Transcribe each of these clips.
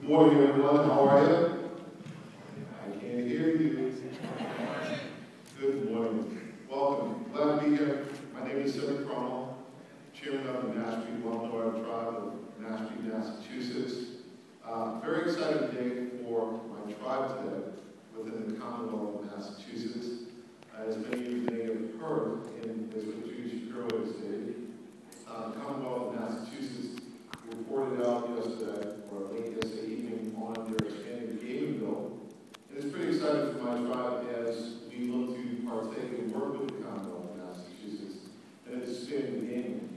morning, everyone. How are you? I can't hear you. Good morning. Welcome. Glad to be here. My name is Cedric Cromwell, chairman of the Mashpee Wampanoag Tribe of Mashpee, Massachusetts. Very excited today for my tribe today within the Commonwealth of Massachusetts. As many of you may have heard, and as what Judy Shapiro has stated, the Commonwealth of Massachusetts reported out yesterday, or late yesterday evening, on their expanded gaming bill. And it's pretty exciting for my tribe as we look to partake and work with the Commonwealth of Massachusetts and expand gaming.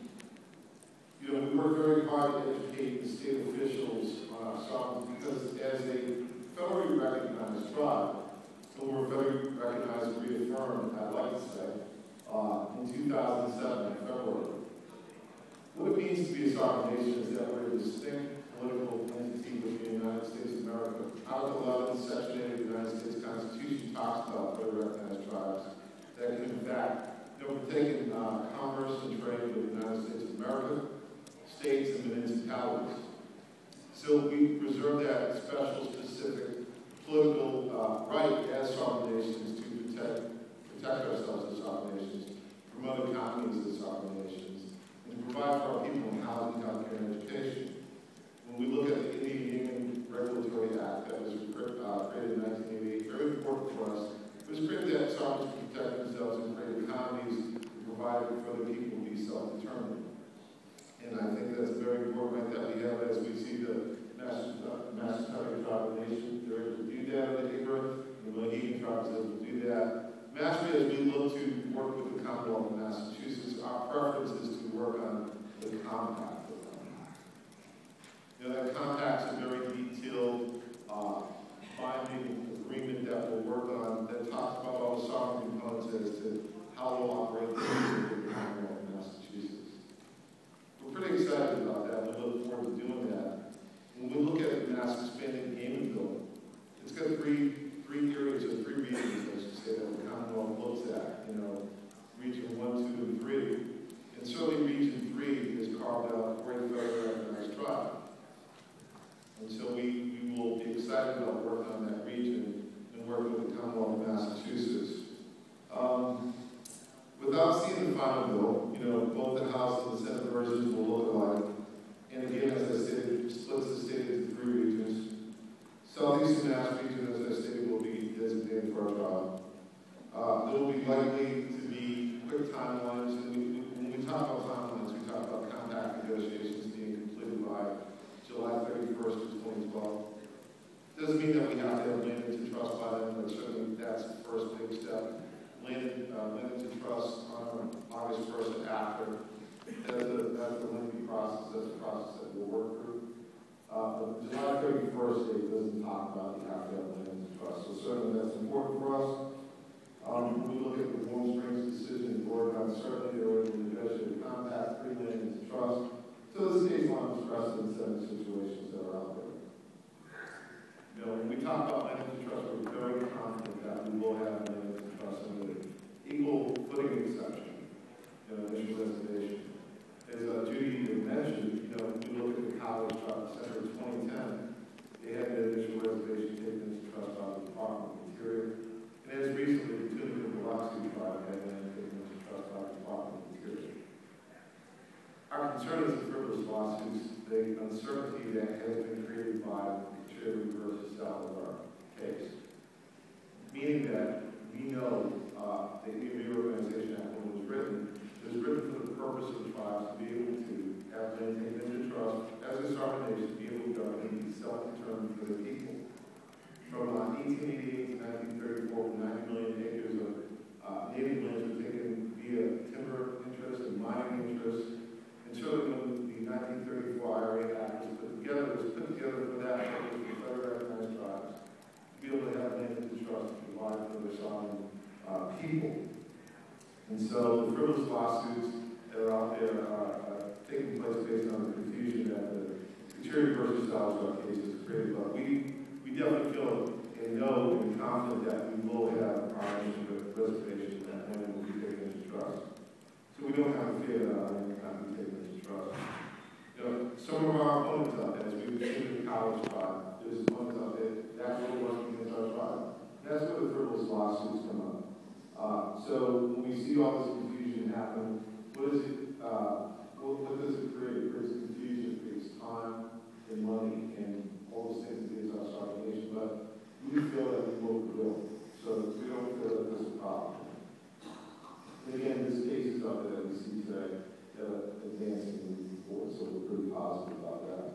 You know, we work very hard to educate the state officials on our sovereignty because as a federally recognized tribe, and we're very recognized and reaffirmed, I'd like to say, in 2007 in February. What it means to be a sovereign nation is that we're a distinct political entity within the United States of America. Article 11, Section 8 of the United States Constitution talks about federally recognized tribes that can, in fact, partake in commerce and trade with the United States of America, states, and municipalities. So we preserve that special, specific political right as sovereign nations to protect ourselves as sovereign nations, promote economies as sovereign nations, and to provide for our people in housing, healthcare, and education. When we look at the Indian Gaming Regulatory Act that was created in 1988, very important for us, it was created that sovereigns can protect themselves and create economies and provide for the people to be self-determined. And I think that's very important right that we have as we see the Massachusetts Tribal Nation. They're able to do that in the neighborhood, and the Mohegan tribes are able to do that. Mashpee, as we look to work with the Commonwealth of Massachusetts, our preference is to work on the compact with them. You know, that compact's a very detailed, binding agreement that we'll work on that talks about all the sovereign components as to how we'll operate the Commonwealth of Massachusetts. We're pretty excited about that. We look forward to doing that. When we look at the Mass Expanded Gaming Bill, it's got three areas or three regions, I should say, that the Commonwealth looks at. You know, Region 1, 2, and 3. And certainly Region 3 is carved out for a federally recognized tribe. And so we will be excited about working on that region and working with the Commonwealth of Massachusetts. Without seeing the final bill, you know, both the House and the Senate versions will look alike. And again, as I stated, it splits the state into three regions. Southeastern Mass region, as I stated, will be designated for our tribe. There will be likely to be quick timelines. And when we talk about timelines, we talk about compact negotiations being completed by July 31st of 2012. Doesn't mean that we have to have land into trust by then, but certainly that's the first big step. Land into trust on August 1st and after. That's a lengthy process. That's a process that we'll work through. The July 31st date doesn't talk about the have to have land into trust. So certainly that's important for us. When we look at the Warm Springs decision in Oregon, certainly they were able to negotiate a compact, free land into trust. So the state's on precedent setting situations that are out there. You know, when we talk about land into trust, we're very confident that we will have land into trust under the equal footing exception, you know, initial reservation. As Judy had mentioned, you know, when we look at the College Tribe Center in 2010, they had an initial reservation taken into trust by the Department of the Interior. And as recently, the Tunica and Biloxi Tribe had land taken into trust by the Department of the Interior. Our concern is the frivolous lawsuits, the uncertainty that has been created by the Cherry versus Salazar case. Meaning that we know the Reorganization Act, when it was written for the purpose of the tribes to be able to have land taken into trust as a sovereign nation, to be able to govern and be self-determined for their people. From 1888 to 1934, 90 million acres of native lands were taken via timber interest and mining interest. And certainly when the 1934 IRA Act was put together for that purpose for federally recognized tribes, to be able to have land into trust to provide for their sovereign people. And so the frivolous lawsuits that are out there are taking place based on the confusion that the Cherry versus Salazar case has created. But we definitely feel and know and confident that we will have our reservation that land will be taken into trust. So we don't have to fear that our land cannot be taken into trust. You know, some of our opponents out there, as we've seen in the College Tribe, lawsuits come up. So when we see all this confusion happen, what does it create? It creates confusion, it creates time and money and all those things against our sovereign nation. But we feel that we will prevail. So we don't feel that there's a problem. And again, this case is up there that we see today advancing and moving forward, so we're pretty positive about that.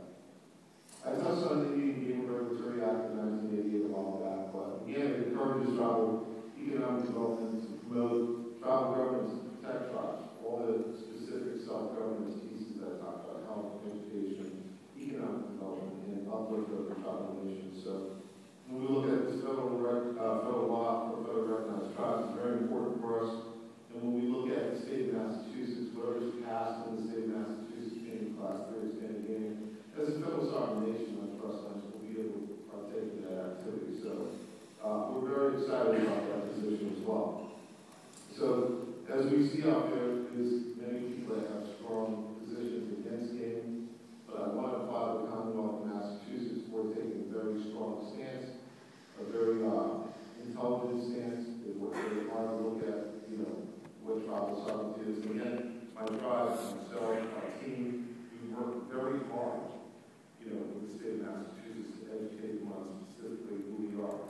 I touched on the Indian Game Regulatory Act of 1988 a while back, but again, it encourages tribal economic development to promote tribal governance to protect tribes, all the specific self-governance pieces that I talked about, health, education, economic development, and uplift of the tribal nation. So when we look at this federal law for federal recognized tribes, it's very important for us. And when we look at the state of Massachusetts, whatever's passed in the state of Massachusetts being Class 3 expanded gaming, as a federal sovereign nation, like trust funds will be able to partake in that activity. So we're very excited about that position as well. So as we see out there, there's many people that have strong positions against gaming, but I want to apply the Commonwealth of Massachusetts for taking a very strong stance, a very intelligent stance. It works very hard to look at, what tribal sovereignty is. And again, my tribe, myself, our team, we work very hard, with the state of Massachusetts to educate them on specifically who we are.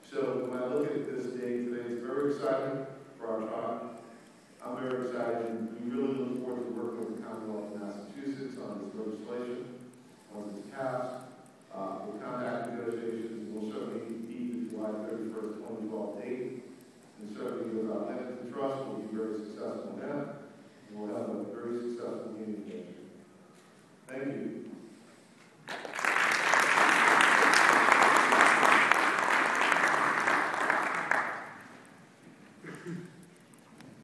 So when I look at this day today, it's very exciting for our tribe. I'm very excited, and we really look forward to working with the Commonwealth of Massachusetts on this legislation, on this task, the contract negotiations will certainly be the July 31st, 2012 date, and certainly with our land and trust, we'll be very successful in that, and we'll have a very successful meeting next year. Thank you.